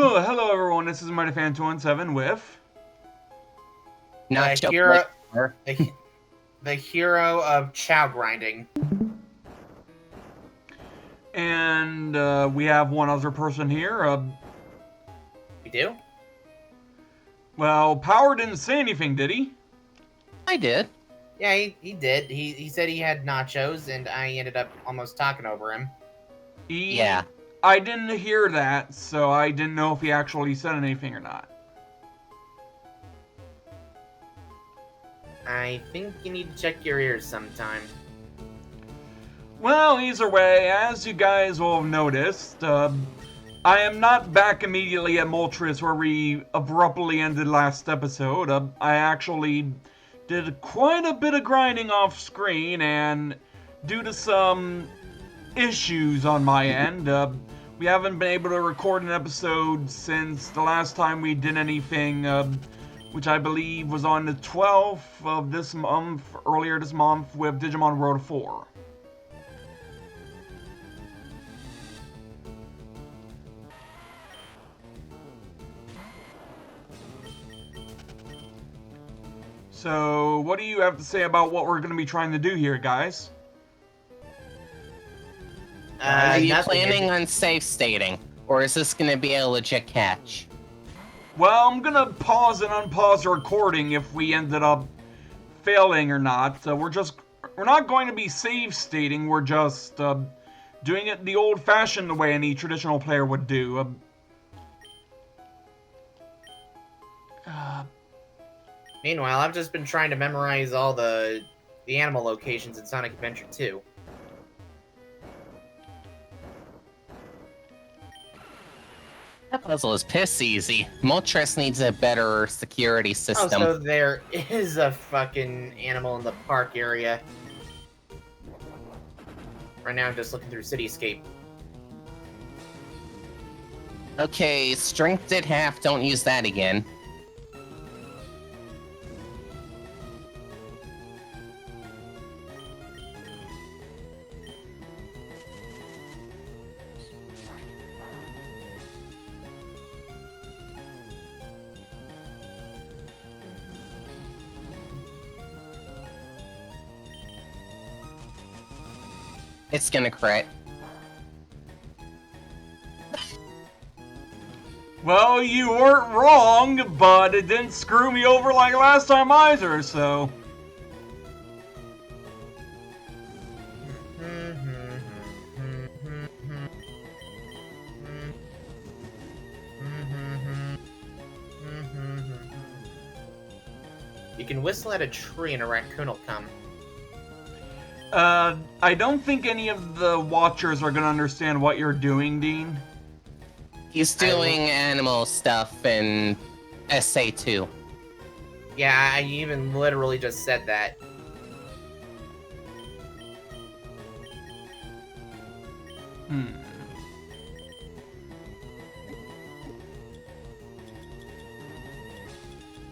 Hello everyone, this is MF217 with... Not the hero, the hero of chow grinding. And we have one other person here. You do? Well, Power didn't say anything, did he? I did. Yeah, he did. He said he had nachos, and I ended up almost talking over him. Yeah. I didn't hear that, so I didn't know if he actually said anything or not. I think you need to check your ears sometime. Well, either way, as you guys will have noticed, I am not back immediately at Moltres where we abruptly ended last episode. I actually did quite a bit of grinding off screen, and due to some issues on my end, we haven't been able to record an episode since the last time we did anything, which I believe was on the 12th of this month, earlier this month, with Digimon World 4. So, what do you have to say about what we're going to be trying to do here, guys? Are you planning on safe stating, or is this going to be a legit catch? Well, I'm going to pause and unpause the recording if we ended up failing or not. We're not going to be save stating, we're just doing it the old-fashioned way any traditional player would do. Meanwhile, I've just been trying to memorize all the animal locations in Sonic Adventure 2. That puzzle is piss easy. Moltres needs a better security system. Oh, so there is a fucking animal in the park area. Right now I'm just looking through Cityscape. Okay, strength did half, don't use that again. It's gonna crit. Well, you weren't wrong, but it didn't screw me over like last time either, so... You can whistle at a tree and a raccoon will come. I don't think any of the watchers are gonna understand what you're doing, Dean. He's doing animal stuff in SA2. Yeah, I even literally just said that.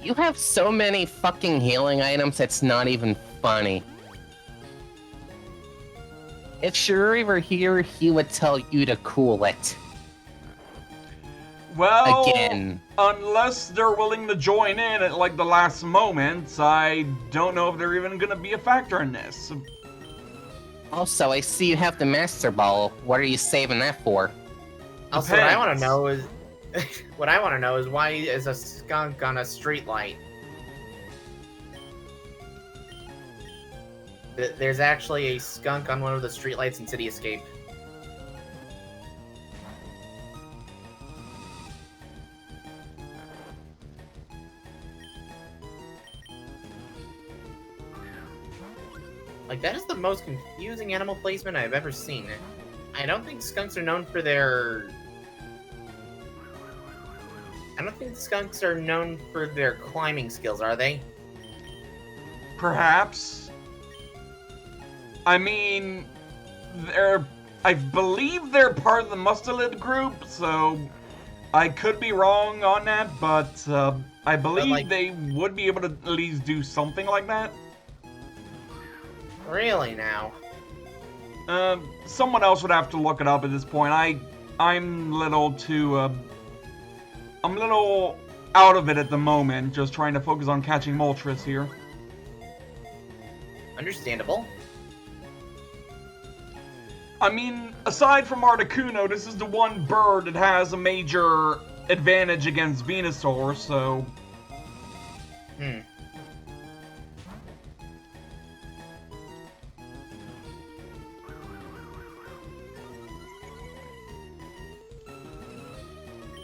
You have so many fucking healing items, it's not even funny. If Shuri were here, he would tell you to cool it. Well, again. Unless they're willing to join in at like the last moment, I don't know if they're even gonna be a factor in this. Also, I see you have the Master Ball. What are you saving that for? Also, what I want to know is, why is a skunk on a streetlight? There's actually a skunk on one of the streetlights in Cityscape. Like, that is the most confusing animal placement I've ever seen. I don't think skunks are known for their... climbing skills, are they? Perhaps. I mean, I believe they're part of the Mustelid group, so I could be wrong on that, but I believe they would be able to at least do something like that. Really now? Someone else would have to look it up at this point. I'm little too I'm a little out of it at the moment, just trying to focus on catching Moltres here. Understandable. I mean, aside from Articuno, this is the one bird that has a major advantage against Venusaur, so...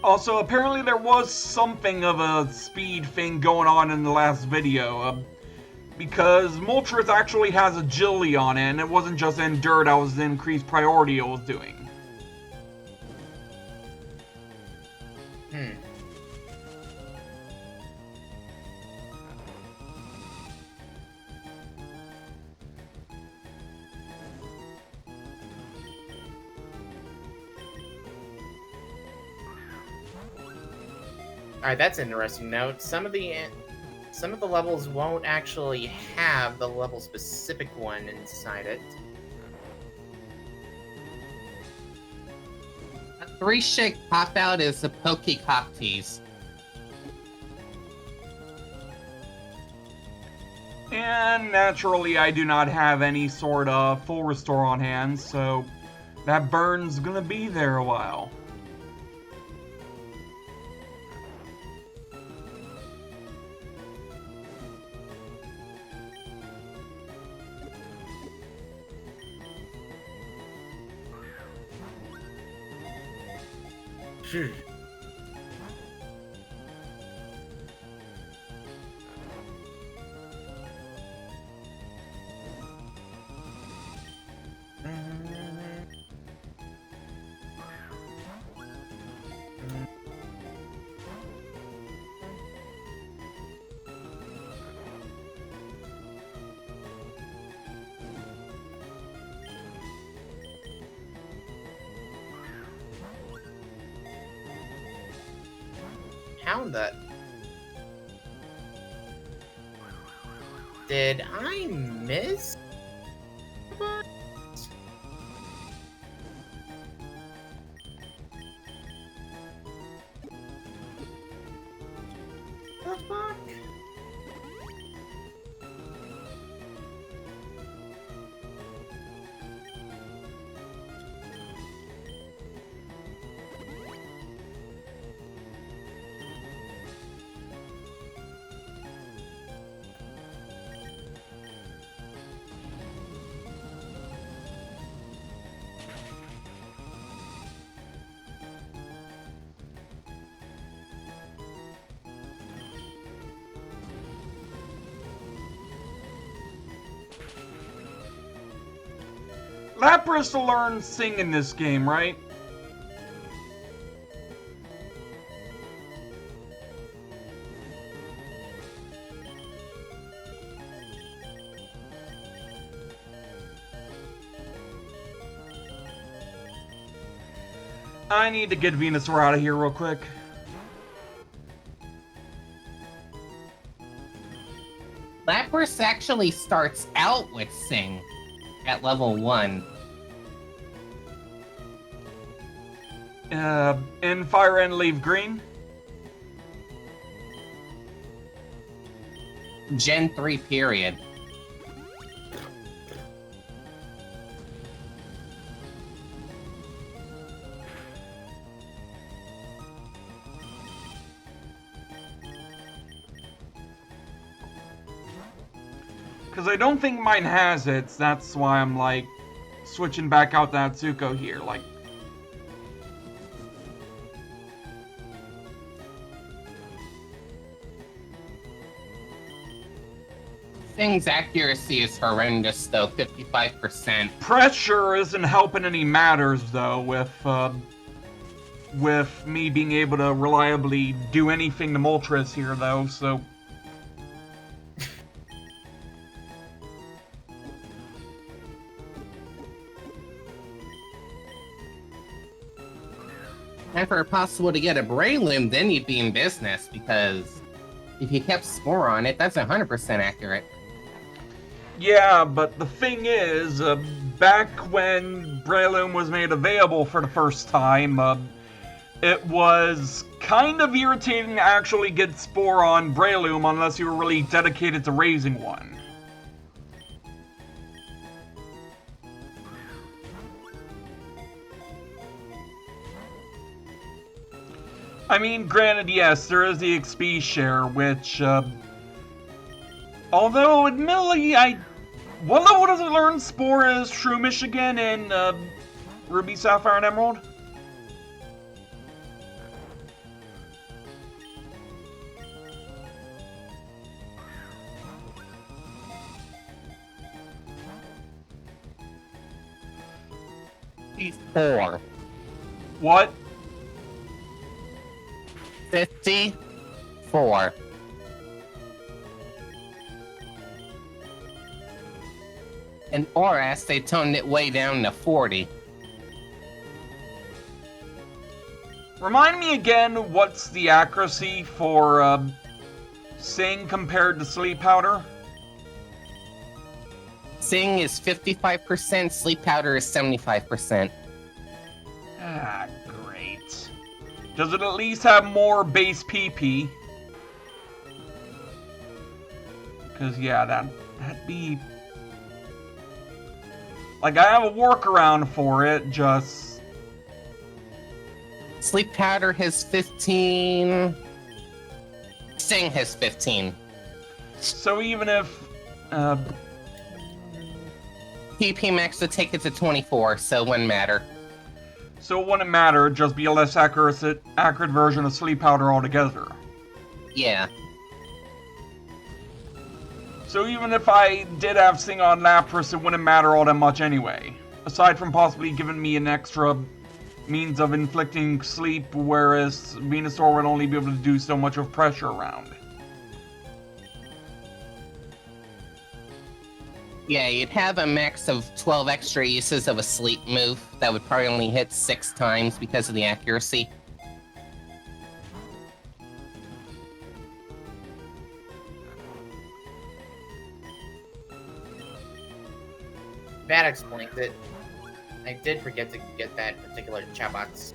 Also, apparently there was something of a speed thing going on in the last video, because Moltres actually has agility on it, and it wasn't just Endure that was the increased priority it was doing. Alright, that's an interesting note. Some of the levels won't actually have the level-specific one inside it. A 3-shake pop-out is the Pokecocktease. And naturally, I do not have any sort of full restore on hand, so that burn's gonna be there a while. How the... Did I miss? The fuck? Lapras will learn Sing in this game, right? I need to get Venusaur out of here real quick. Lapras actually starts out with Sing at level 1. In Fire and LeafGreen. Gen 3 period. Because I don't think mine has it, that's why I'm like switching back out to Natsuko here. Like, Sing's accuracy is horrendous though, 55%. pressure isn't helping any matters though with me being able to reliably do anything to Moltres here though, so. If it were possible to get a Breloom, then you'd be in business, because if you kept score on it, that's 100% accurate. Yeah, but the thing is, back when Breloom was made available for the first time, it was kind of irritating to actually get Spore on Breloom unless you were really dedicated to raising one. I mean, granted, yes, there is the XP share, which, although, admittedly, what level does it learn Spore as Shroomish again in, Ruby, Sapphire, and Emerald? He's 4. What? 54. In Oras, they toned it way down to 40. Remind me again, what's the accuracy for, Sing compared to Sleep Powder? Sing is 55%, Sleep Powder is 75%. Ah, great. Does it at least have more base PP? Because, yeah, that'd be... Like, I have a workaround for it, just... Sleep Powder has 15. Sing has 15. So even if... PP Max would take it to 24, so it wouldn't matter. So it wouldn't matter, it'd just be a less accurate version of Sleep Powder altogether. Yeah. So even if I did have Sing on Lapras, it wouldn't matter all that much anyway. Aside from possibly giving me an extra means of inflicting sleep, whereas Venusaur would only be able to do so much of pressure around. Yeah, you'd have a max of 12 extra uses of a sleep move that would probably only hit 6 times because of the accuracy. That explains it. I did forget to get that particular Chabats.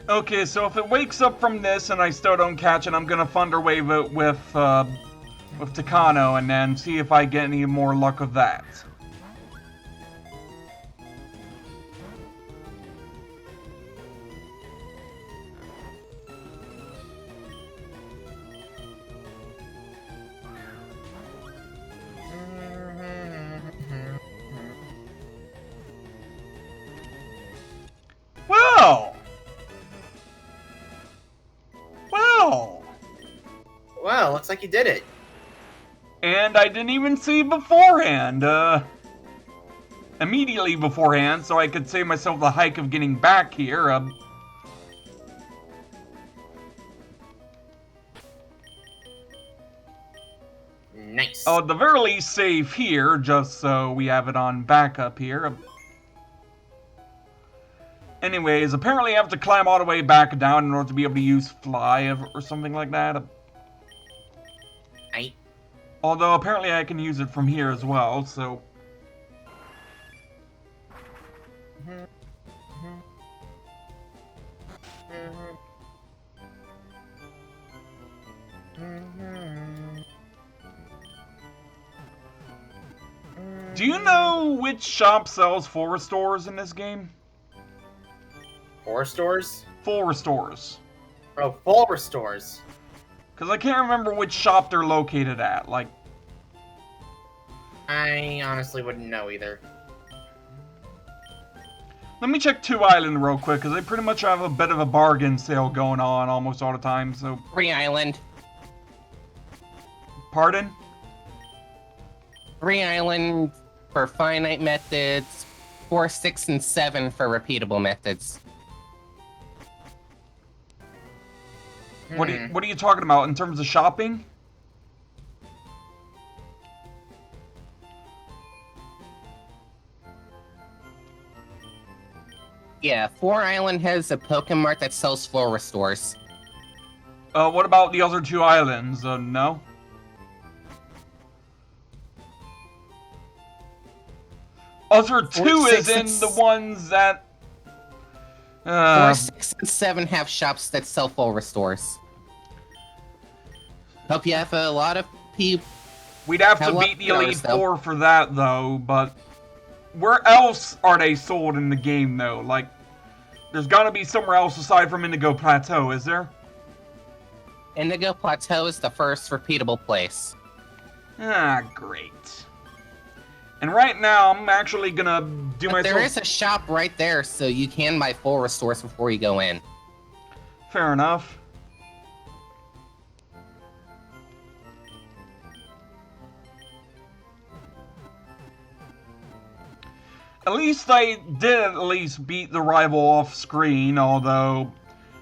Okay, so if it wakes up from this and I still don't catch it, I'm gonna Thunder Wave it with Takano and then see if I get any more luck of that. Well! Well, looks like you did it. And I didn't even see beforehand, immediately beforehand, so I could save myself the hike of getting back here, Nice. At the very least, save here, just so we have it on backup here. Anyways, apparently I have to climb all the way back down in order to be able to use fly or something like that. Although apparently I can use it from here as well, so... Do you know which shop sells full restores in this game? Full restores? Full restores. Oh, full restores. Because I can't remember which shop they're located at, like... I honestly wouldn't know either. Let me check 2 Island real quick, because they pretty much have a bit of a bargain sale going on almost all the time, so... 3 Island. Pardon? 3 Island for finite methods, 4, 6, and 7 for repeatable methods. What are you talking about in terms of shopping? Yeah, 4 Island has a Pokemart that sells full restores. What about the other 2 islands? No? Other 2 is in the ones that... 4, 6, and 7 have shops that sell full restores. Hope you have a lot of people. We'd have to beat the Elite Four for that, though, but... Where else are they sold in the game, though? Like, there's gotta be somewhere else aside from Indigo Plateau, is there? Indigo Plateau is the first repeatable place. Ah, great. And right now, I'm actually gonna do myself... There is a shop right there, so you can buy full restores before you go in. Fair enough. At least I did at least beat the rival off screen, although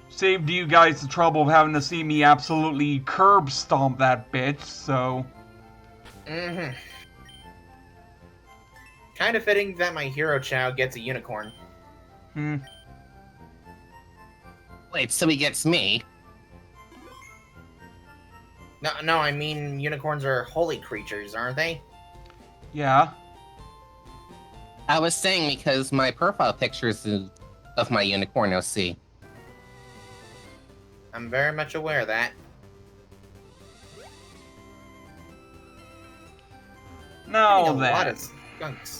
saved you guys the trouble of having to see me absolutely curb stomp that bitch, so... Kind of fitting that my hero Chow gets a unicorn. Wait, so he gets me? No, I mean unicorns are holy creatures, aren't they? Yeah. I was saying because my profile pictures of my unicorn OC. I'm very much aware of that. Now a lot then. of skunks.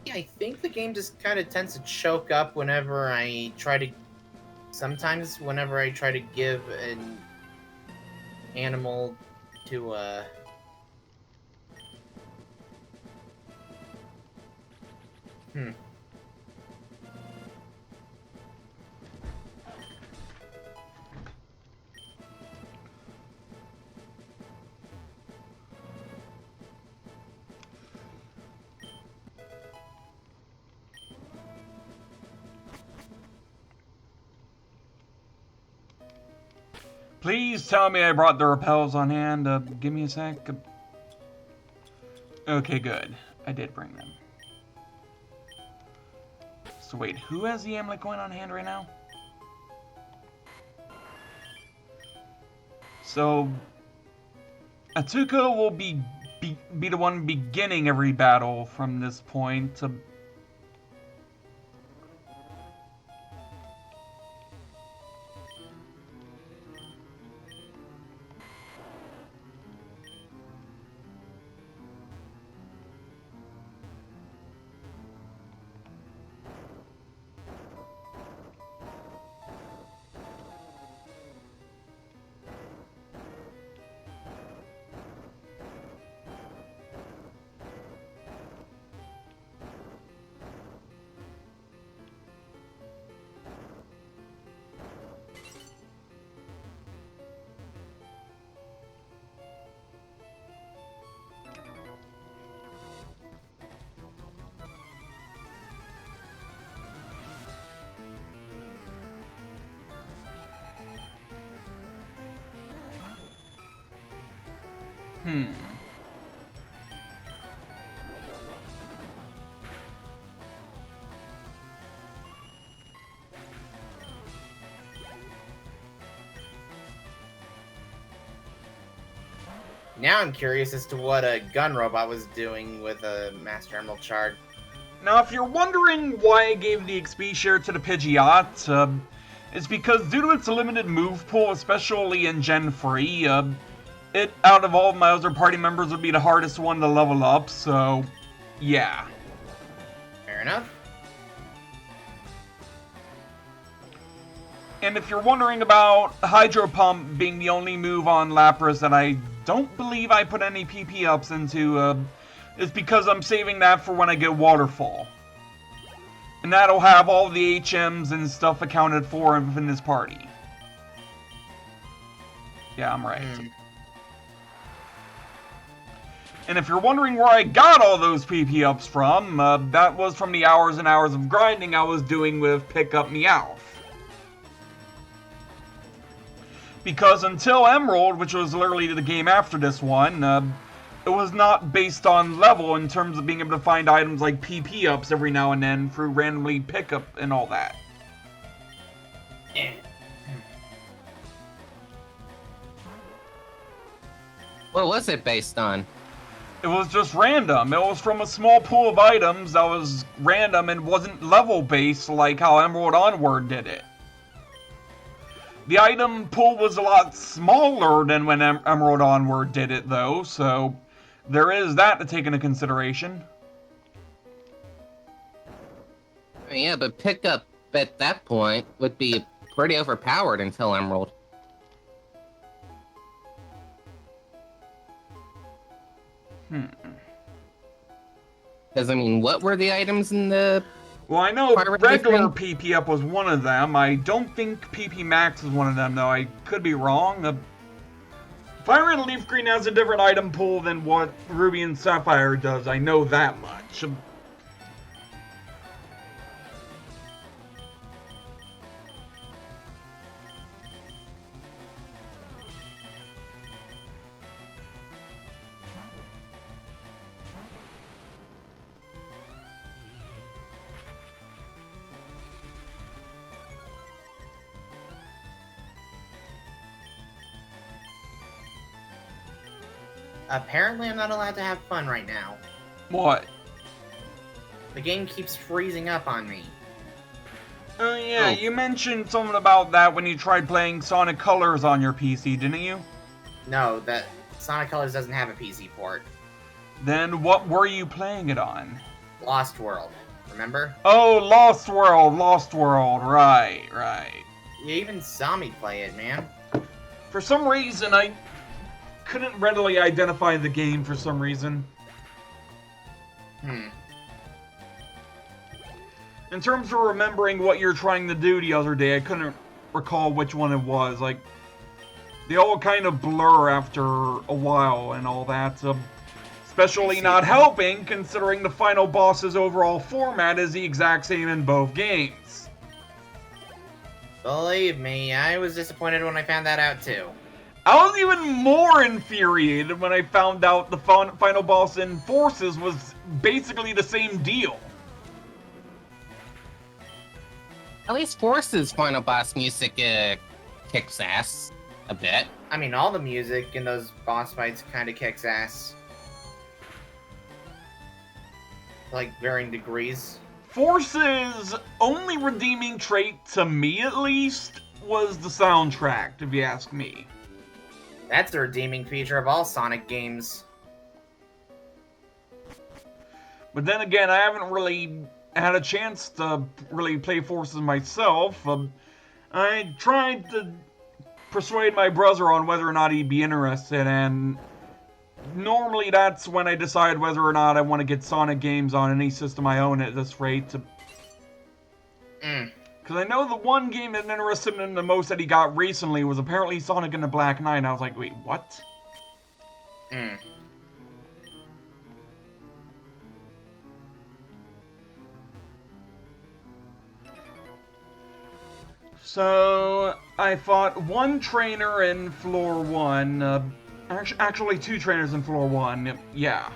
Yeah, I think the game just kind of tends to choke up whenever I try to... Sometimes whenever I try to give an animal to Please tell me I brought the repels on hand. Give me a sec. Okay, good. I did bring them. So wait, who has the Amulet Coin on hand right now? So Atuka will be the one beginning every battle from this point. Hmm. Now I'm curious as to what a gun robot was doing with a Master Emerald Shard. Now, if you're wondering why I gave the XP share to the Pidgeot, it's because due to its limited move pool, especially in Gen 3, it, out of all of my other party members, would be the hardest one to level up, so, yeah. Fair enough. And if you're wondering about Hydro Pump being the only move on Lapras that I don't believe I put any PP ups into, it's because I'm saving that for when I get Waterfall. And that'll have all the HMs and stuff accounted for within this party. Yeah, I'm right. And if you're wondering where I got all those PP ups from, that was from the hours and hours of grinding I was doing with Pick Up Meowth. Because until Emerald, which was literally the game after this one, it was not based on level in terms of being able to find items like PP ups every now and then through randomly pickup and all that. What was it based on? It was just random. It was from a small pool of items that was random and wasn't level based like how Emerald Onward did it. The item pool was a lot smaller than when Emerald Onward did it, though, so there is that to take into consideration. Yeah, but pickup at that point would be pretty overpowered until Emerald. Because, I mean, what were the items in the... Well, I know Pirate regular thing? PP up was one of them. I don't think PP Max is one of them, though. I could be wrong. Fire and LeafGreen has a different item pool than what Ruby and Sapphire does. I know that much. Apparently, I'm not allowed to have fun right now. What? The game keeps freezing up on me. Oh yeah, Oh. you mentioned something about that when you tried playing Sonic Colors on your PC, didn't you? No, that Sonic Colors doesn't have a PC port. Then what were you playing it on? Lost World, remember? Oh, Lost World, right. You even saw me play it, man. For some reason, I couldn't readily identify the game for some reason. In terms of remembering what you're trying to do the other day, I couldn't recall which one it was. Like, they all kind of blur after a while and all that. Especially not helping, considering the final boss's overall format is the exact same in both games. Believe me, I was disappointed when I found that out too. I was even more infuriated when I found out the final boss in Forces was basically the same deal. At least Force's final boss music kicks ass a bit. I mean, all the music in those boss fights kind of kicks ass. Like, varying degrees. Force's only redeeming trait, to me at least, was the soundtrack, if you ask me. That's the redeeming feature of all Sonic games. But then again, I haven't really had a chance to really play Forces myself. I tried to persuade my brother on whether or not he'd be interested, and normally that's when I decide whether or not I want to get Sonic games on any system I own at this rate. Because I know the one game that interested him the most that he got recently was apparently Sonic and the Black Knight, and I was like, wait, what? So, I fought one trainer in Floor 1. Actually, 2 trainers in floor 1. Yeah.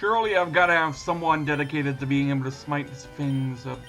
Surely I've got to have someone dedicated to being able to smite things up.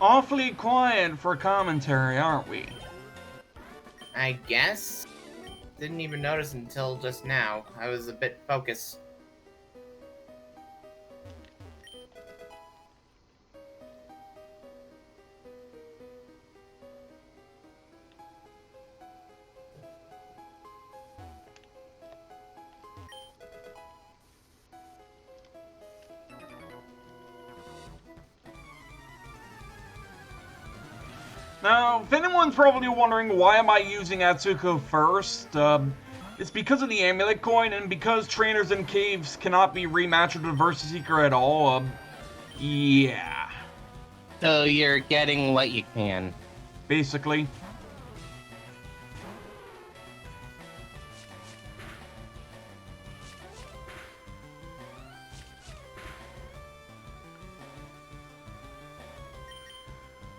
Awfully quiet for commentary, aren't we? I guess. Didn't even notice until just now. I was a bit focused. Now, if anyone's probably wondering why am I using Atsuko first, it's because of the Amulet Coin and because trainers in caves cannot be rematched with Versus Seeker at all, yeah. So you're getting what you can. Basically.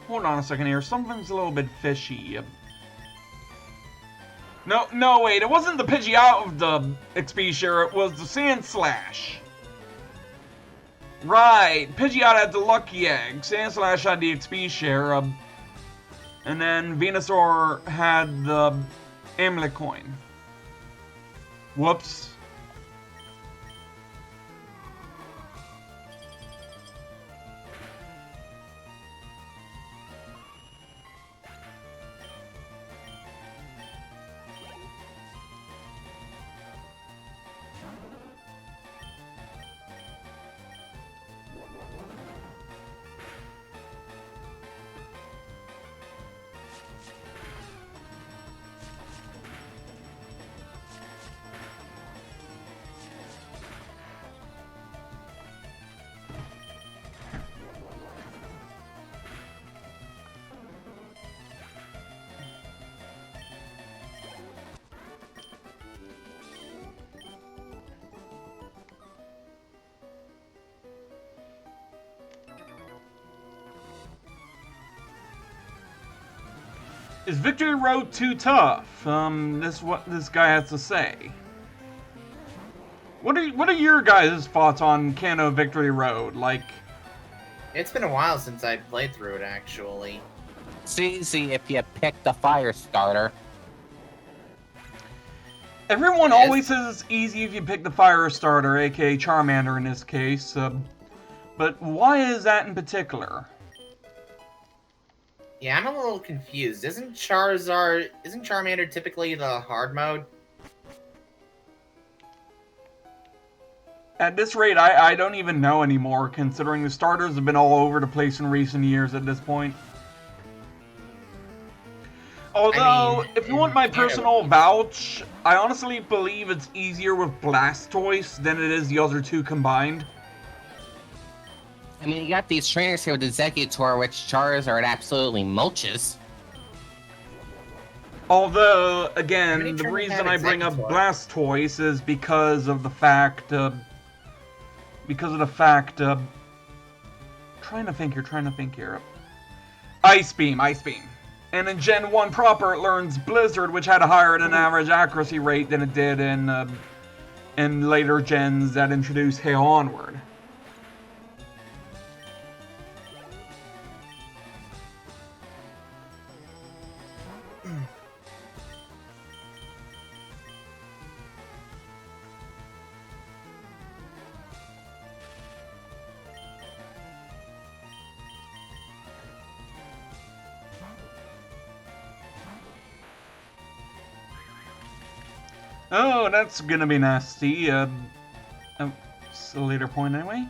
Hold on a second here, something's a little bit fishy. No, wait, it wasn't the Pidgeot of the XP share, it was the Sandslash. Right, Pidgeot had the Lucky Egg, Sandslash had the XP share, and then Venusaur had the Amulet Coin. Whoops. Is Victory Road too tough? This is what this guy has to say. What are your guys' thoughts on Kanto Victory Road? Like, It's been a while since I played through it, actually. It's easy if you pick the fire starter. everyone Yes. always says it's easy if you pick the fire starter, aka Charmander in this case. But why is that in particular? Yeah, I'm a little confused. Isn't Charmander typically the hard mode? At this rate, I don't even know anymore, considering the starters have been all over the place in recent years at this point. Although, if you want my personal vouch, I honestly believe it's easier with Blastoise than it is the other two combined. I mean, you got these trainers here with Executor, which Charizard absolutely mulches. Although, How again, many the trainers reason have I bring up Exeggutor? Blastoise is because of the fact, trying to think here. Ice Beam. And in Gen 1 proper, it learns Blizzard, which had a higher than average accuracy rate than it did in later gens that introduced Hail Onward. Oh, that's gonna be nasty. It's a later point anyway.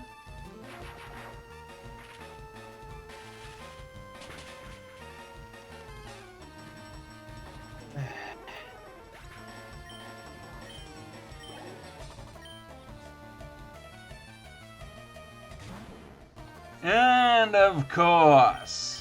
And of course.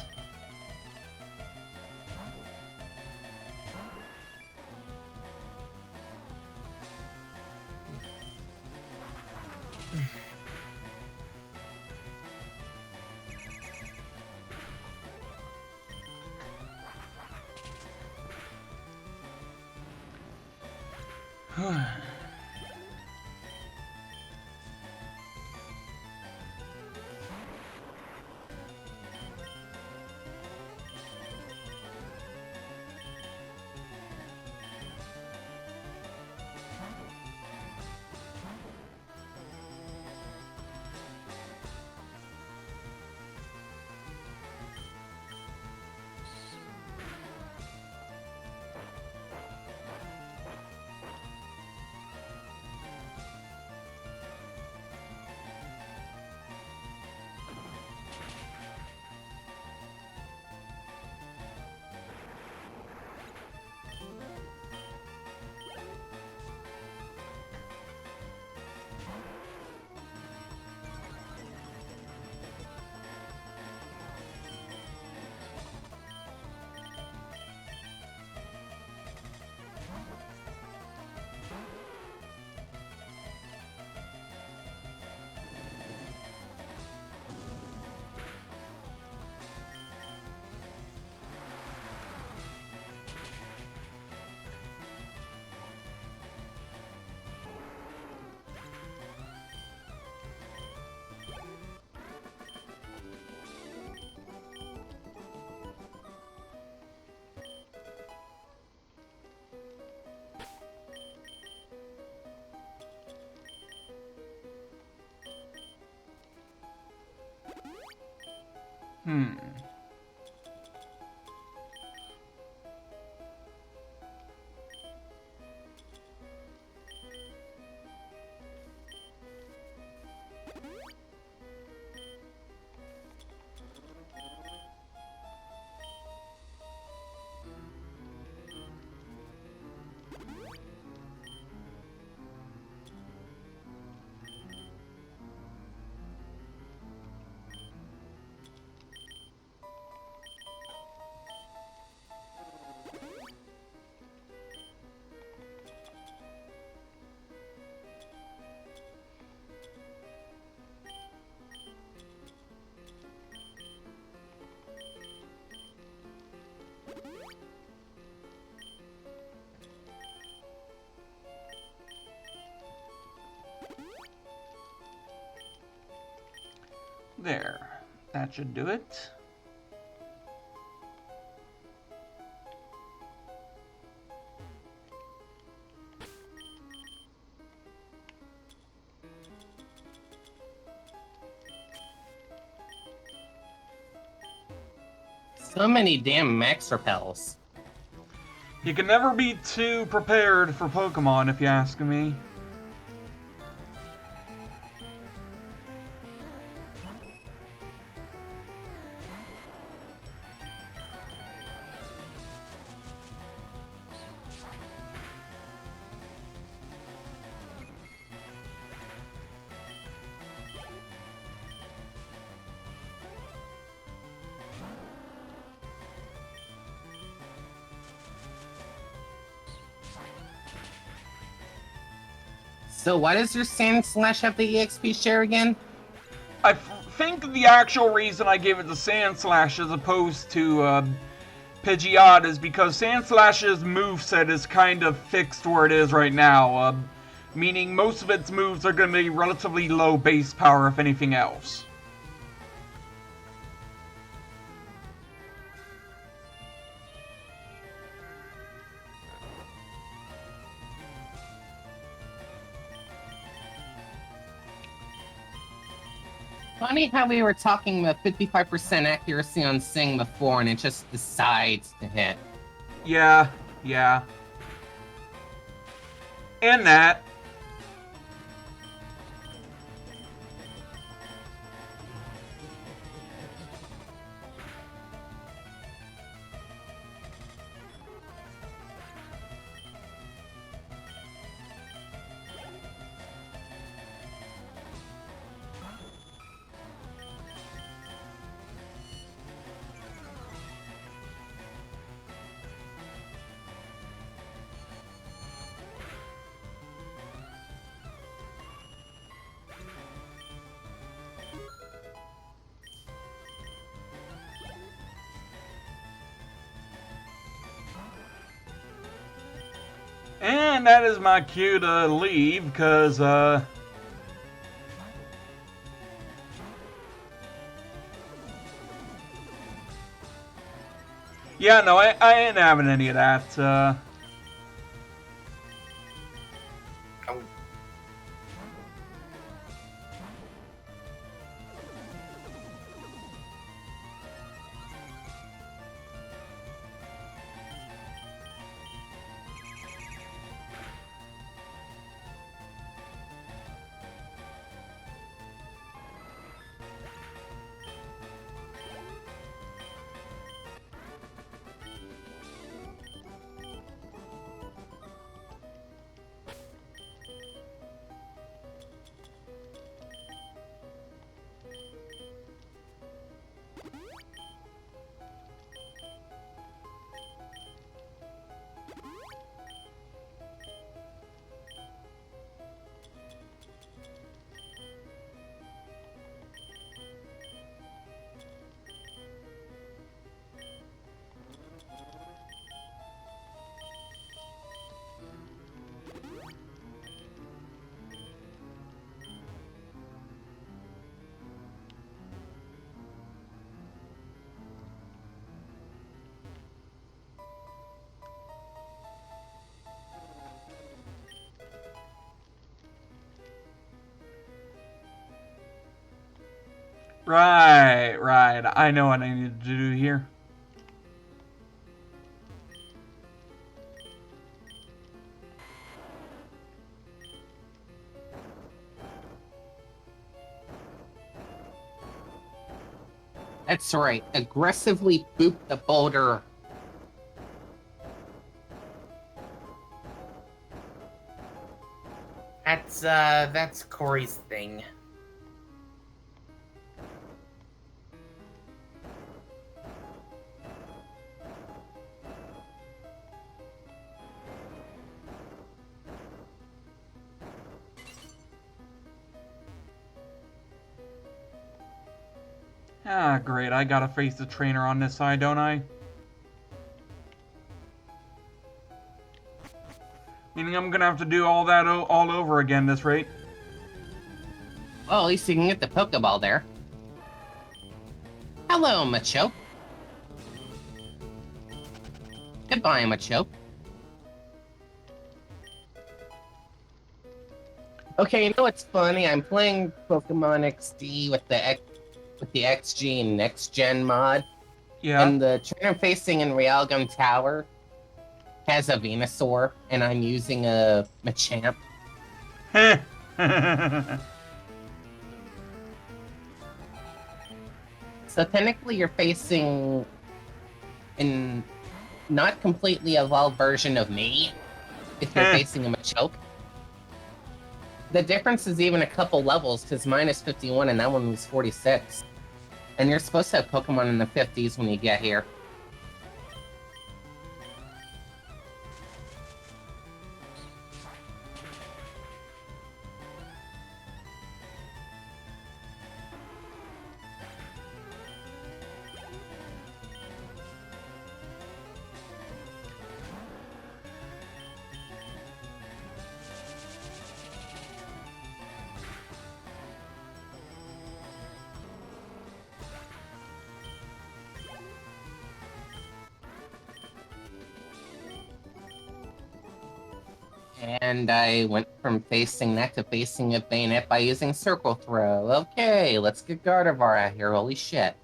Hmm. There. That should do it. So many damn max repels. You can never be too prepared for Pokemon, if you ask me. So why does your Sandslash have the EXP share again? I think the actual reason I gave it to Sandslash as opposed to Pidgeot is because Sandslash's moveset is kind of fixed where it is right now, meaning most of its moves are going to be relatively low base power, if anything else. Funny how we were talking about 55% accuracy on Sing before and it just decides to hit. Yeah. And that. And that is my cue to leave, because, yeah, no, I ain't having any of that, Oh. right, I know what I need to do here. That's right, aggressively boop the boulder. That's Corey's thing. Ah, great, I gotta face the trainer on this side, don't I? Meaning I'm gonna have to do all that all over again this rate. Well, at least you can get the Pokeball there. Hello, Machoke. Goodbye, Machoke. Okay, you know what's funny? I'm playing Pokemon XD with the XG and Next Gen mod, Yeah. and the trainer facing in Realgam Tower has a Venusaur, and I'm using a Machamp. So technically, you're facing an not completely evolved version of me if you're facing a Machoke. The difference is even a couple levels, because mine is 51 and that one was 46. And you're supposed to have Pokemon in the 50s when you get here. And I went from facing that to facing a Bayonet by using Circle Throw. Okay, let's get Gardevoir out here, holy shit.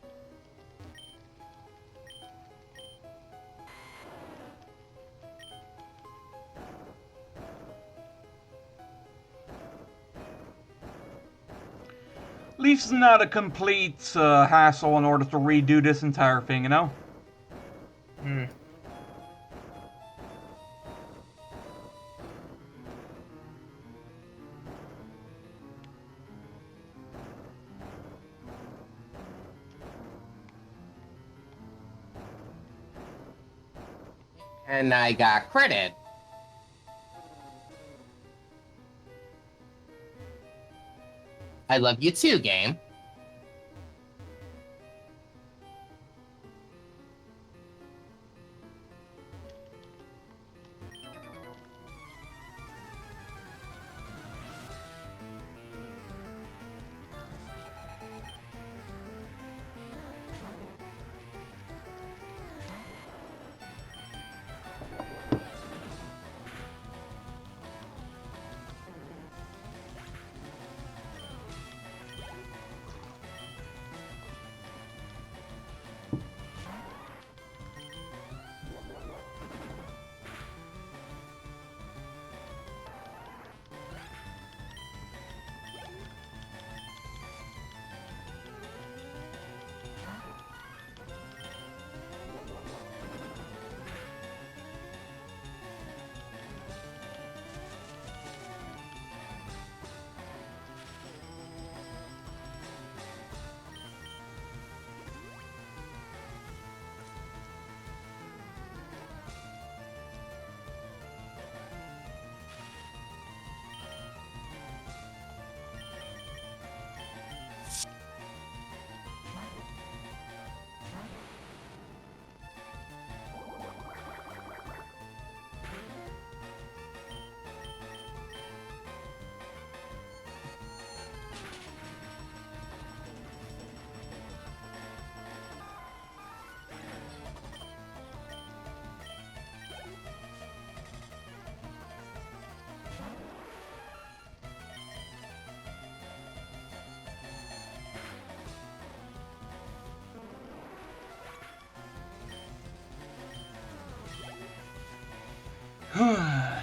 Leaf's not a complete hassle in order to redo this entire thing, you know? Hmm. And I got critted. I love you too, game.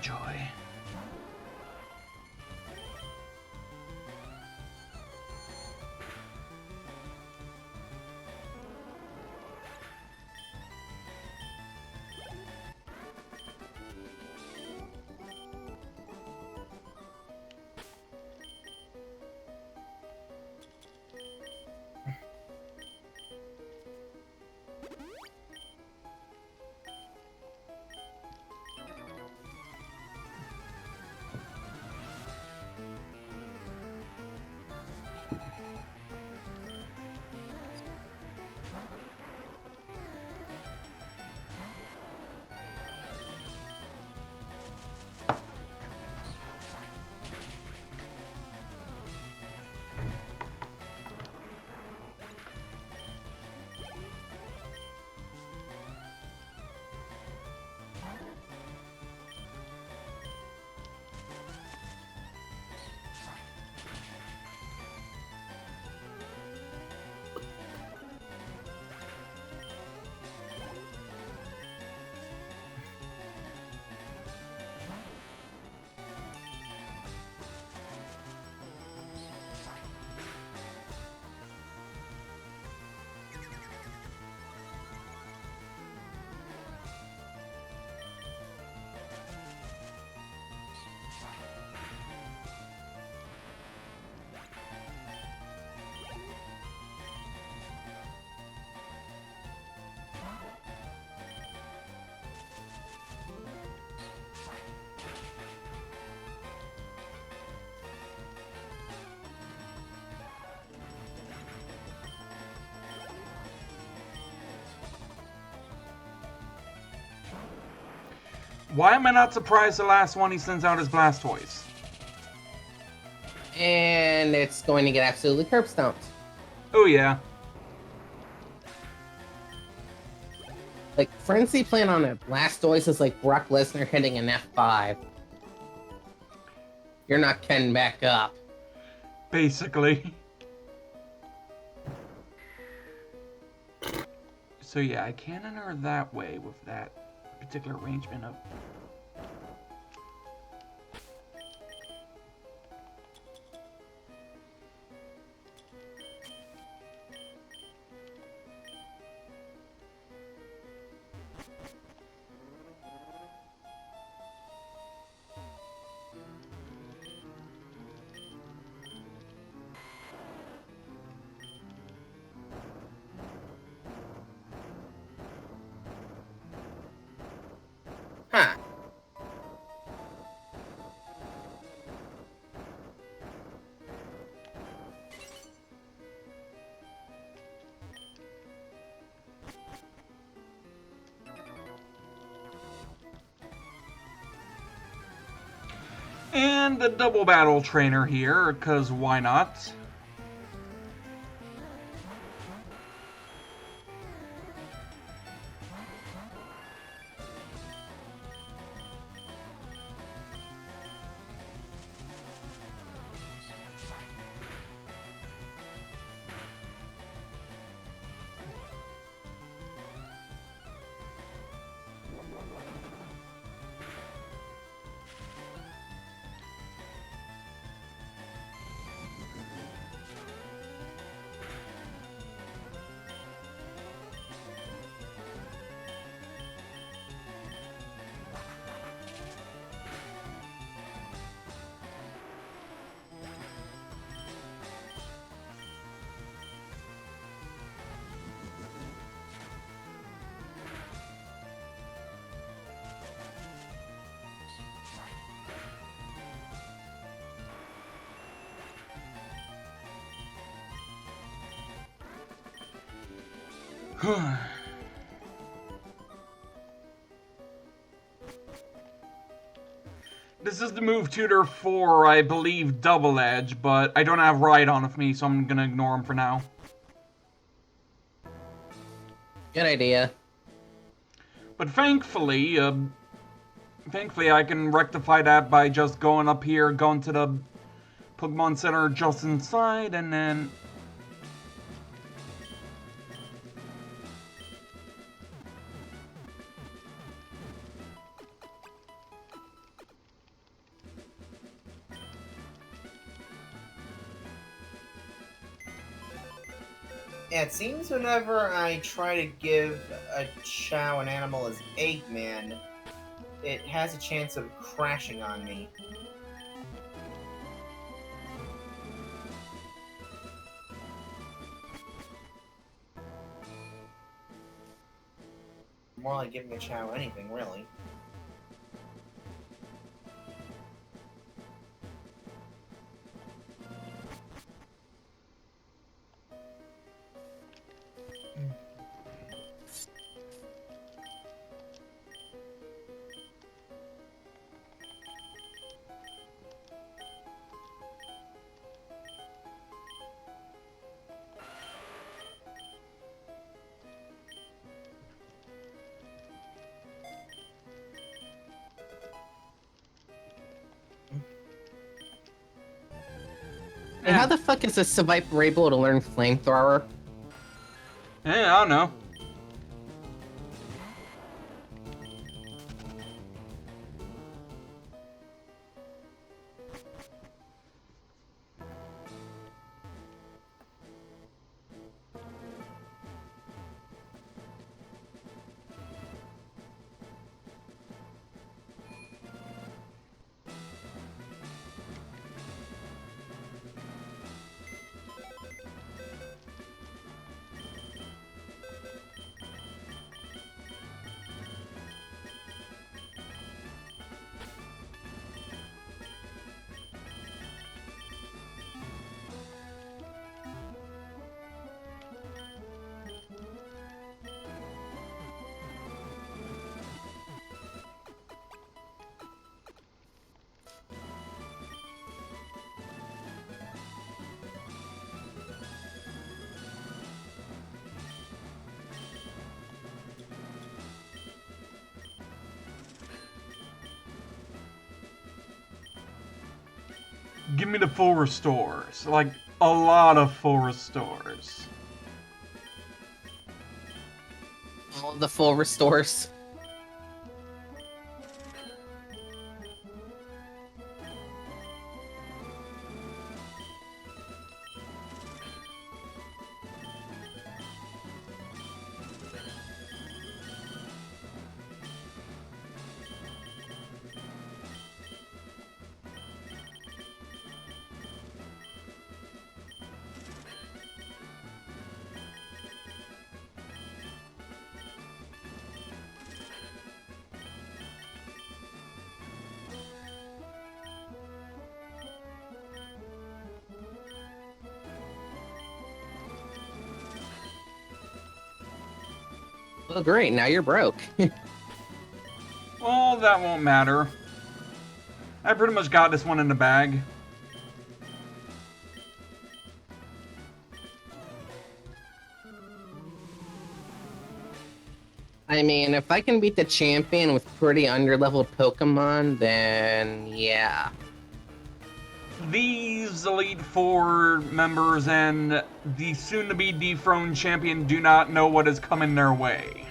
Joy. Why am I not surprised the last one he sends out is Blastoise? And it's going to get absolutely curb stomped. Oh yeah. Like, Frenzy playing on a Blastoise is like Brock Lesnar hitting an F5. You're not getting back up. Basically. So yeah, I can't enter that way with that particular arrangement of... Huh. And the double battle trainer here, because why not? This is the move tutor for, I believe, Double Edge, but I don't have Ride on with me, so I'm gonna ignore him for now. Good idea. But thankfully I can rectify that by just going up here, going to the Pokemon Center just inside, and then... Yeah, it seems whenever I try to give a Chow an animal as Eggman, it has a chance of crashing on me. More like giving a Chow anything, really. Hey, how the fuck is a Survivor able to learn Flamethrower? I don't know. Give me the full restores. Like, a lot of full restores. All of the full restores. Well, great, now you're broke. Well, that won't matter. I pretty much got this one in the bag. I mean, if I can beat the champion with pretty underleveled Pokemon, then yeah. These Elite Four members and the soon-to-be dethroned champion do not know what is coming their way.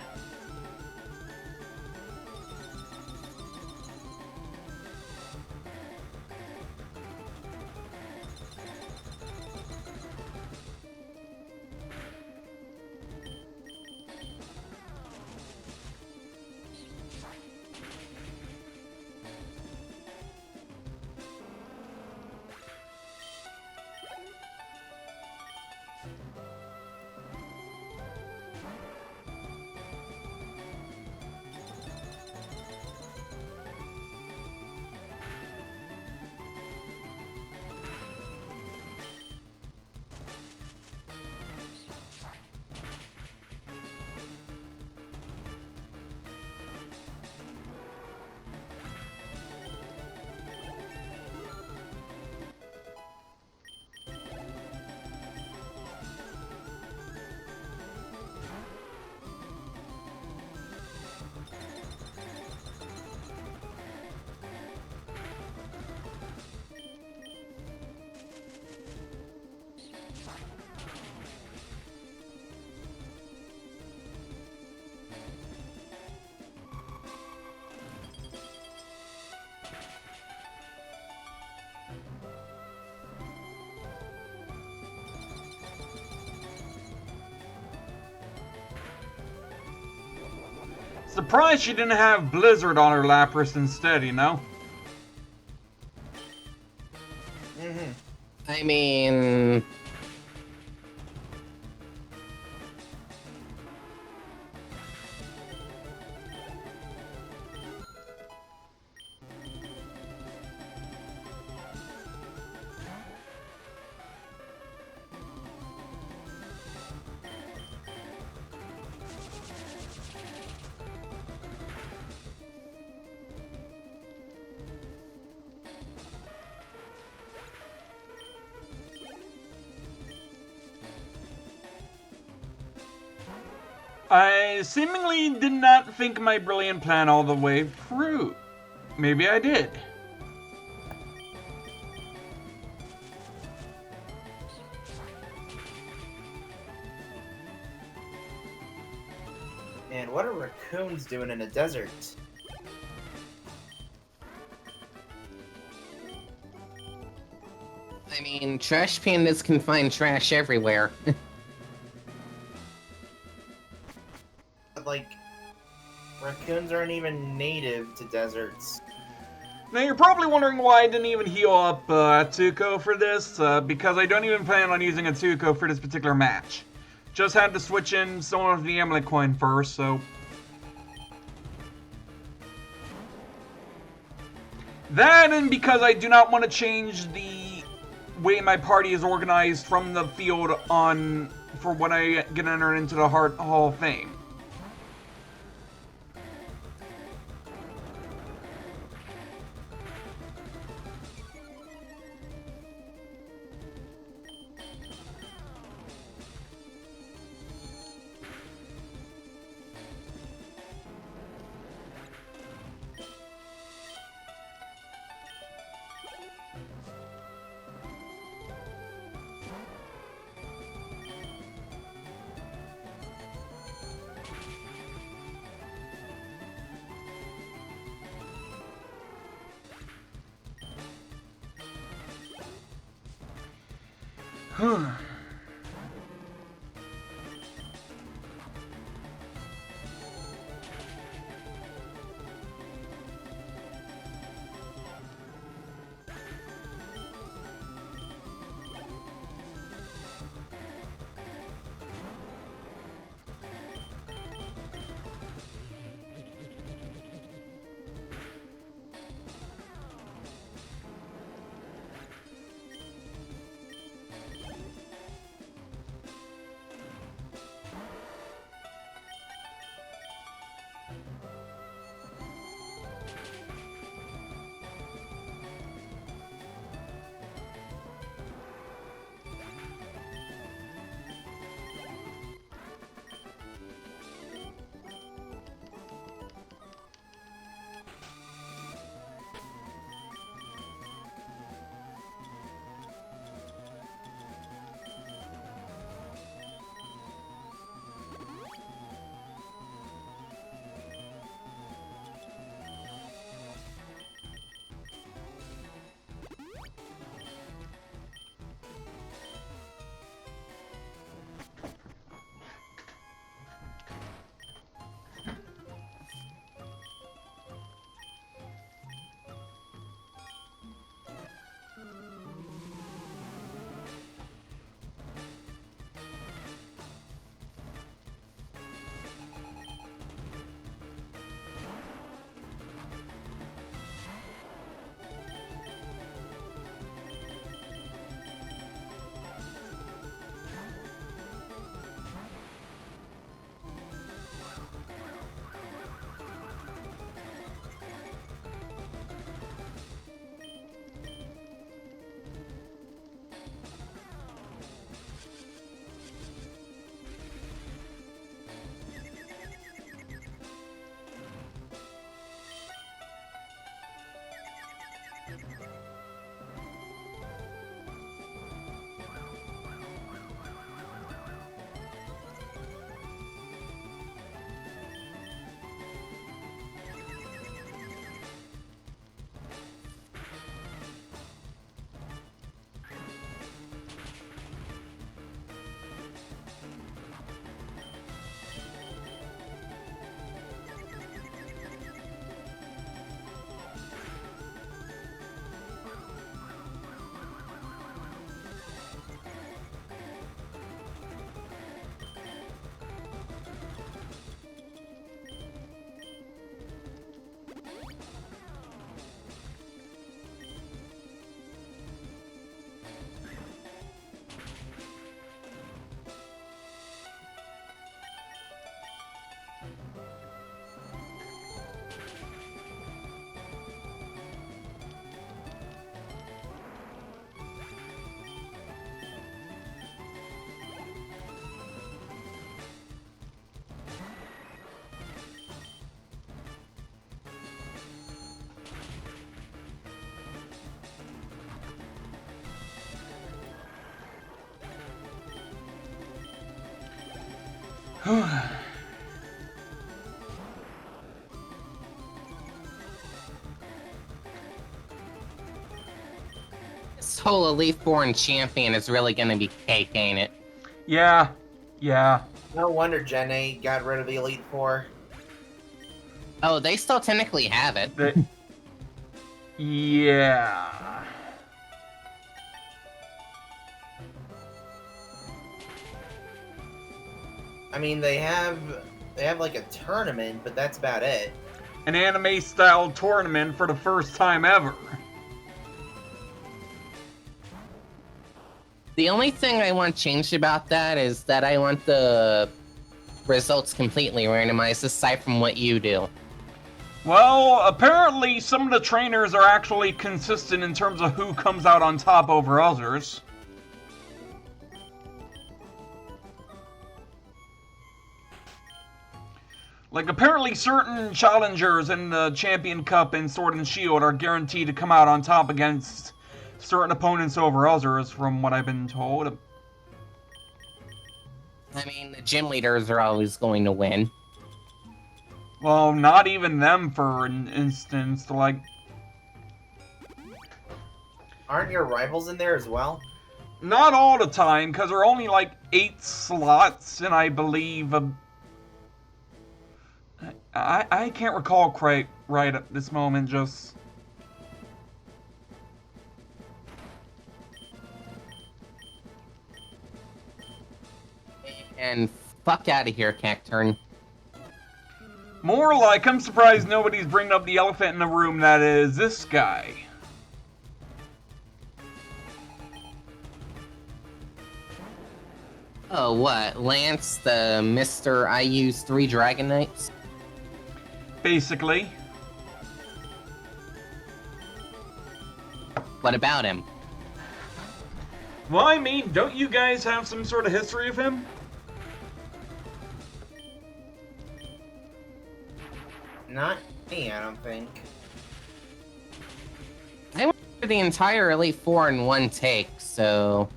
Surprised she didn't have Blizzard on her Lapras instead, you know? I mean... I seemingly did not think my brilliant plan all the way through. Maybe I did. Man, what are raccoons doing in a desert? I mean, trash pandas can find trash everywhere. But, like, raccoons aren't even native to deserts. Now you're probably wondering why I didn't even heal up Tuco for this, because I don't even plan on using a Tuco for this particular match. Just had to switch in some of the Amulet Coin first, so... That, and because I do not want to change the way my party is organized from the field on for when I get entered into the Hall of Fame. This whole Elite-born champion is really gonna be cake, ain't it? Yeah, yeah. No wonder Gen 8 got rid of the Elite Four. Oh, they still technically have it. Yeah. I mean, they have like a tournament, but that's about it. An anime-style tournament for the first time ever. The only thing I want changed about that is that I want the results completely randomized, aside from what you do. Well, apparently some of the trainers are actually consistent in terms of who comes out on top over others. Like, apparently certain challengers in the Champion Cup and Sword and Shield are guaranteed to come out on top against certain opponents over others, from what I've been told. I mean, the gym leaders are always going to win. Well, not even them, for an instance. Like, Aren't your rivals in there as well? not all the time, because there are only like 8 slots, and I believe I can't recall quite right at this moment. Just And fuck out of here, Cacturn. more like, I'm surprised nobody's bringing up the elephant in the room. That is this guy. Oh, what? Lance, the Mr. I use 3 Dragon Knights? Basically. What about him? Well, I mean, don't you guys have some sort of history of him? Not me, I don't think. I went through the entire Elite Four in one take, so...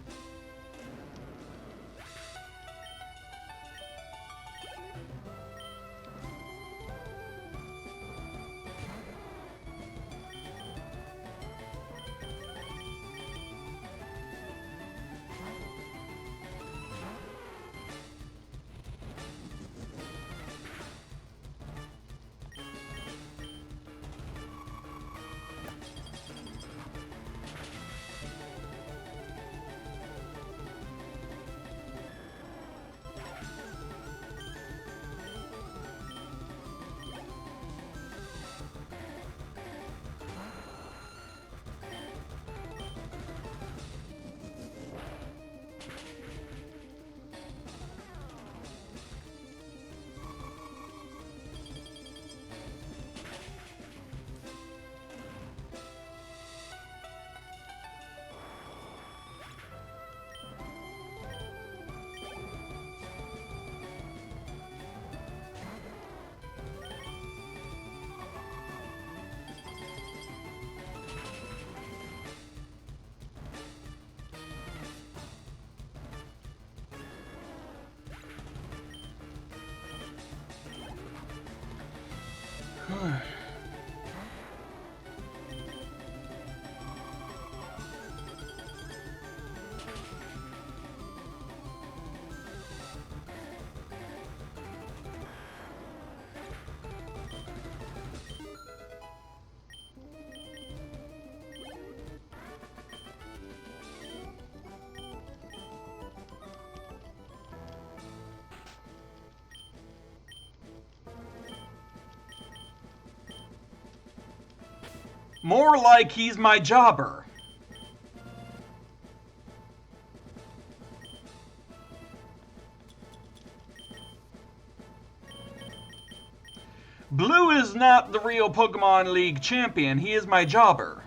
More like he's my jobber. Blue is not the real Pokemon League champion. He is my jobber.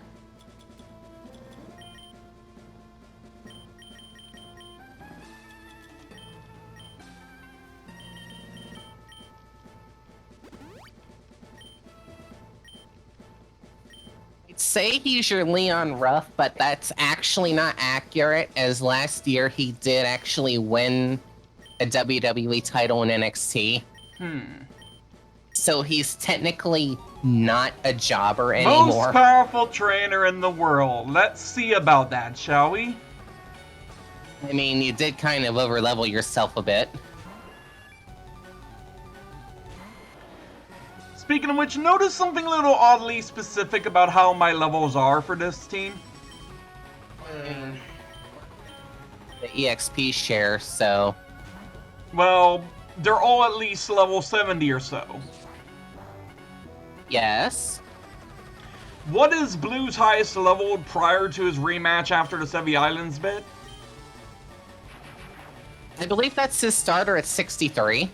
Say he's your Leon Ruff, but that's actually not accurate, as last year he did actually win a WWE title in NXT. So he's technically not a jobber anymore. Most powerful trainer in the world. Let's see about that, shall we? I mean, you did kind of overlevel yourself a bit. Speaking of which, notice something a little oddly specific about how my levels are for this team? The EXP share, so... Well, they're all at least level 70 or so. Yes. What is Blue's highest level prior to his rematch after the Sevi Islands bit? I believe that's his starter at 63.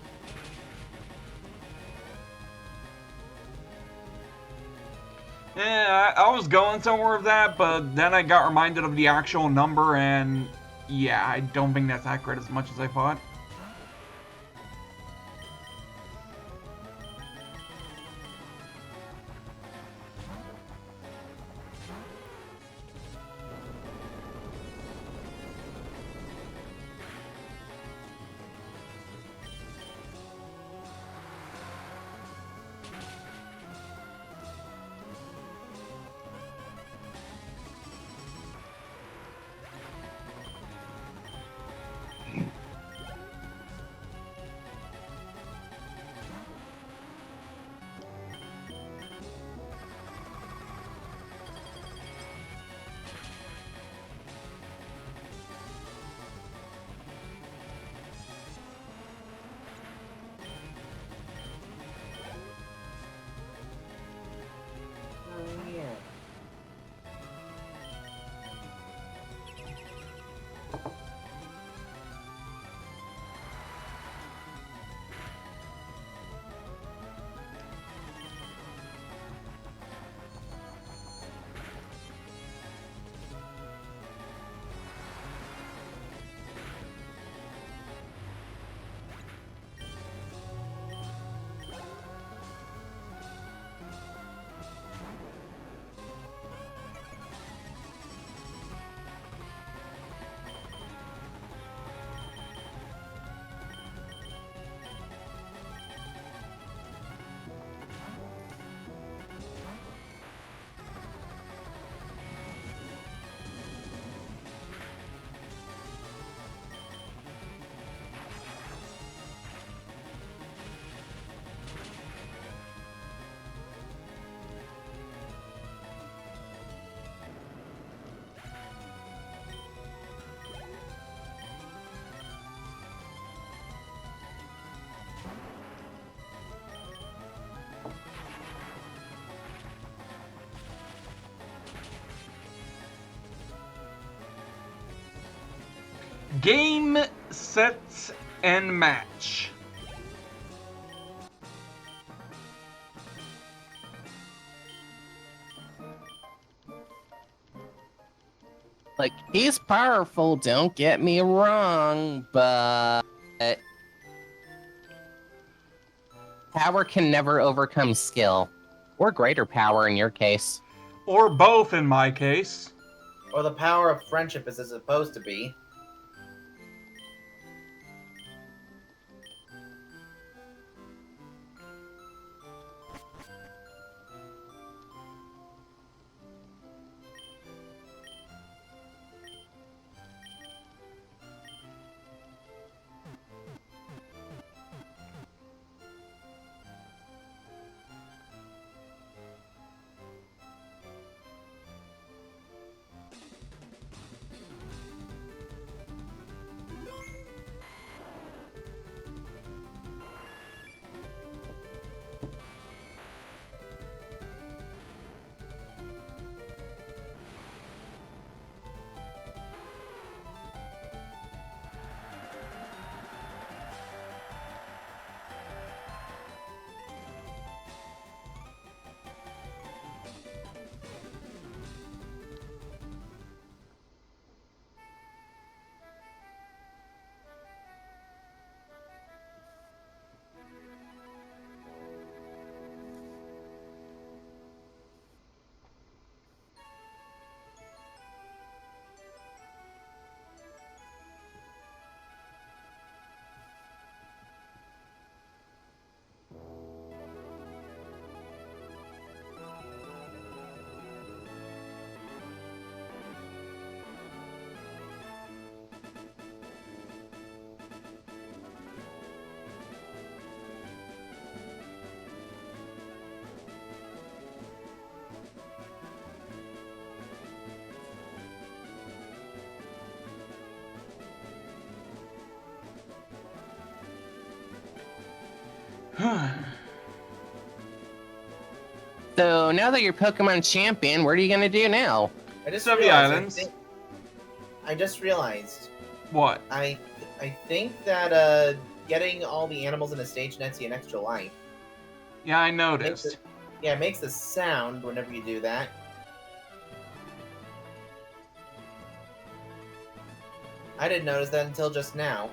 Yeah, I was going somewhere with that, but then I got reminded of the actual number, and yeah, I don't think that's accurate as much as I thought. Game, set, and match. Like, he's powerful, don't get me wrong, but power can never overcome skill. Or greater power in your case. Or both in my case. Or the power of friendship as it's supposed to be. So now that you're Pokemon champion, what are you gonna do now? I just Seven realized, Islands. I just realized. What? I think that getting all the animals in a stage nets you an extra life. Yeah, I Makes noticed. it, yeah, it makes a sound whenever you do that. I didn't notice that until just now.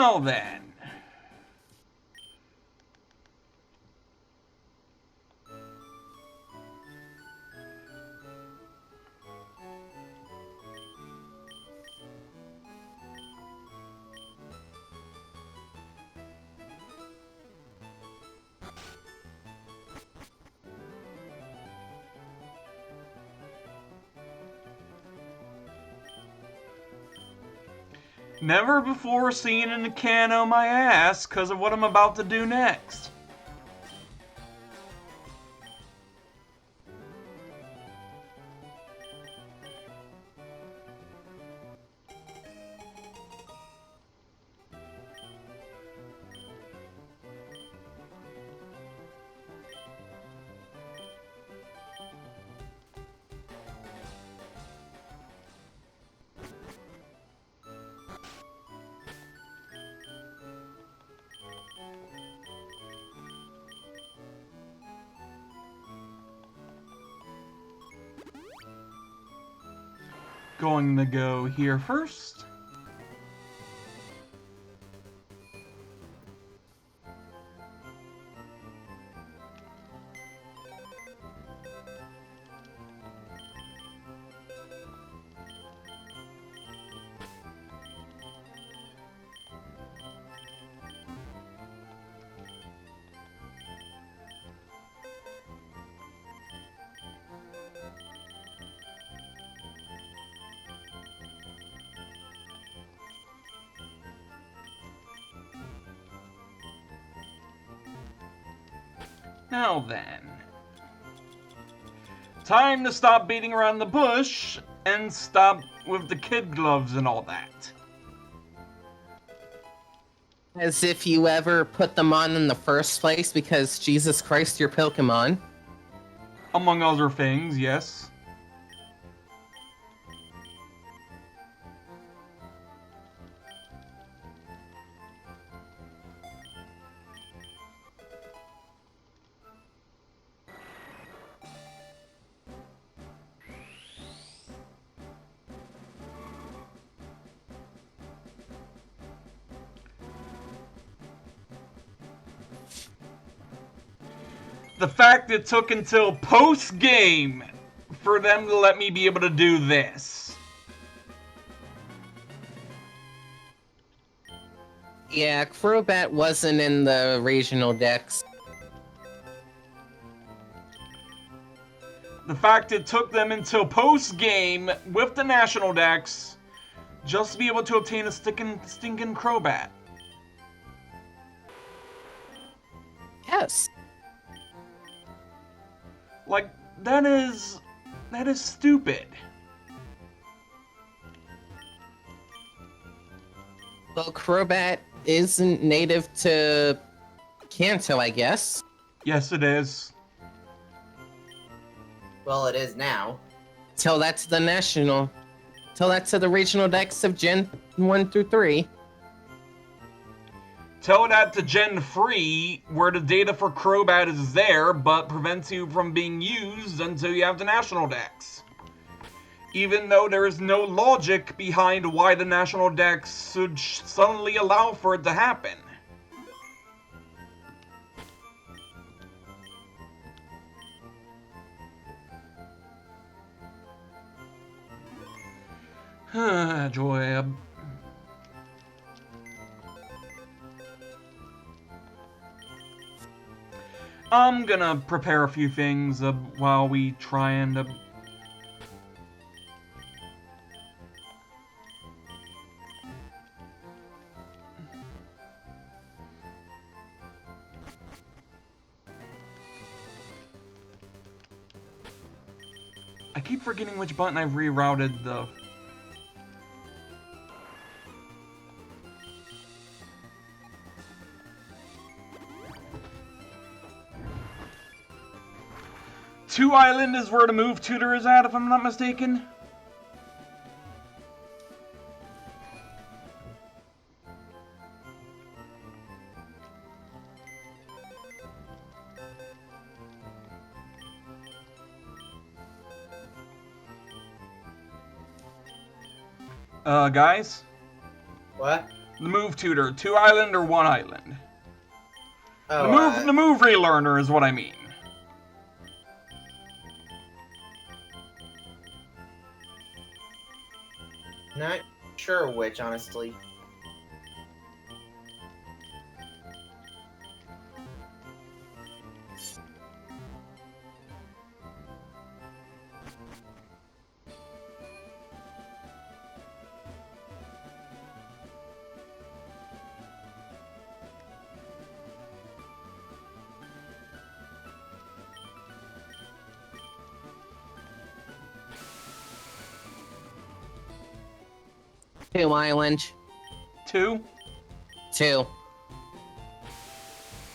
Now then. Never before seen in a can on my ass because of what I'm about to do next. Going to go here first. Now then. Time to stop beating around the bush and stop with the kid gloves and all that. As if you ever put them on in the first place because Jesus Christ, your Pokemon. Among other things, yes. The fact it took until post-game for them to let me be able to do this. Yeah, Crobat wasn't in the regional decks. The fact it took them until post-game with the national decks just to be able to obtain a stinking Crobat. Yes. Like, that is stupid. Well, Crobat isn't native to Kanto, I guess. Yes, it is. Well, it is now. Tell that to the national. Tell that to the regional decks of Gen 1 through 3. Tell that to Gen 3, where the data for Crobat is there, but prevents you from being used until you have the national decks. Even though there is no logic behind why the national decks should suddenly allow for it to happen. Joy. I'm gonna prepare a few things while we try and... I keep forgetting which button I've rerouted the... Two Island is where the move tutor is at, if I'm not mistaken. Guys? What? The move tutor, 2 island or 1 island? Oh, The move relearner is what I mean. not sure which, honestly. Two island. 2? 2.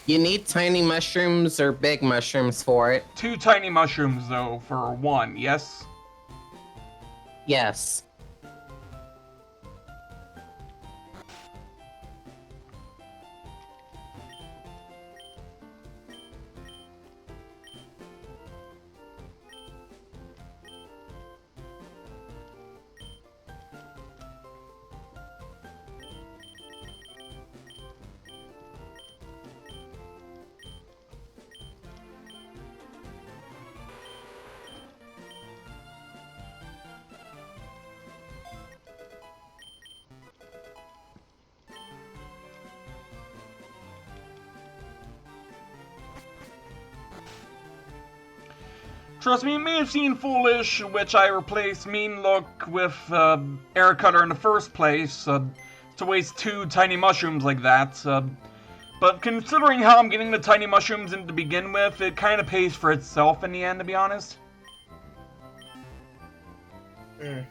You need tiny mushrooms or big mushrooms for it. 2 tiny mushrooms, though, for 1, yes? Yes. Trust me, it may have seemed foolish, which I replaced Mean Look with Air Cutter in the first place, to waste 2 tiny mushrooms like that. But considering how I'm getting the tiny mushrooms in to begin with, it kind of pays for itself in the end, to be honest. Mm.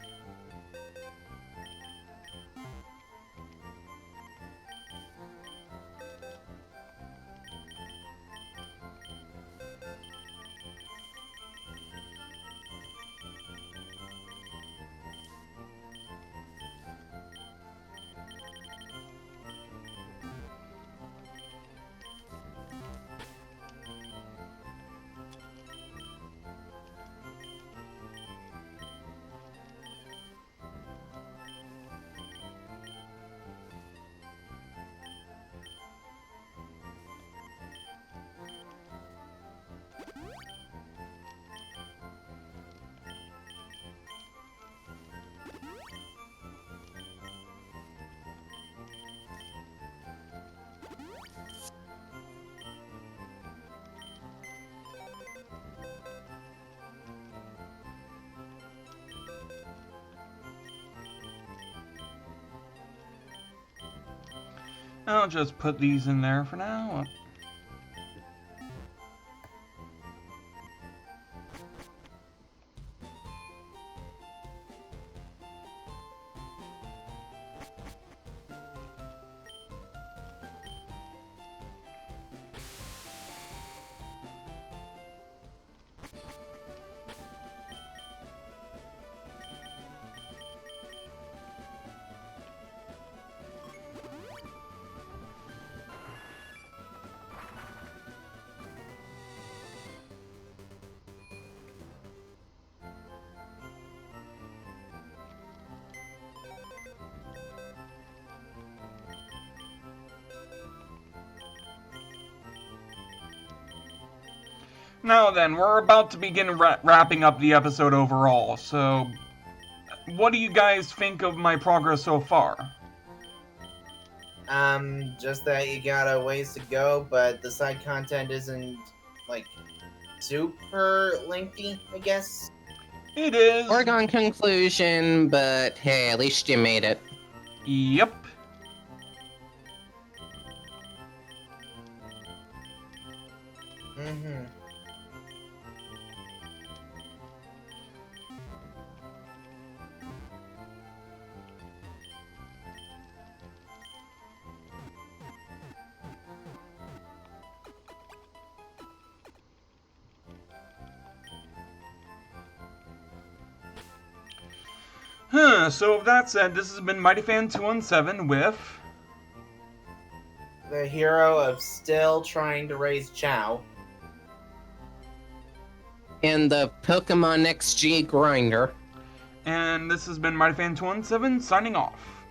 I'll just put these in there for now. Now then, we're about to begin wrapping up the episode overall, so what do you guys think of my progress so far? Just that you got a ways to go, but the side content isn't, like, super lengthy, I guess. It is. Foregone conclusion, but hey, at least you made it. Yep. Mm-hmm. So with that said, this has been MightyFan217 with... The hero of still trying to raise Chow. And the Pokemon XG grinder. And this has been MightyFan217 signing off.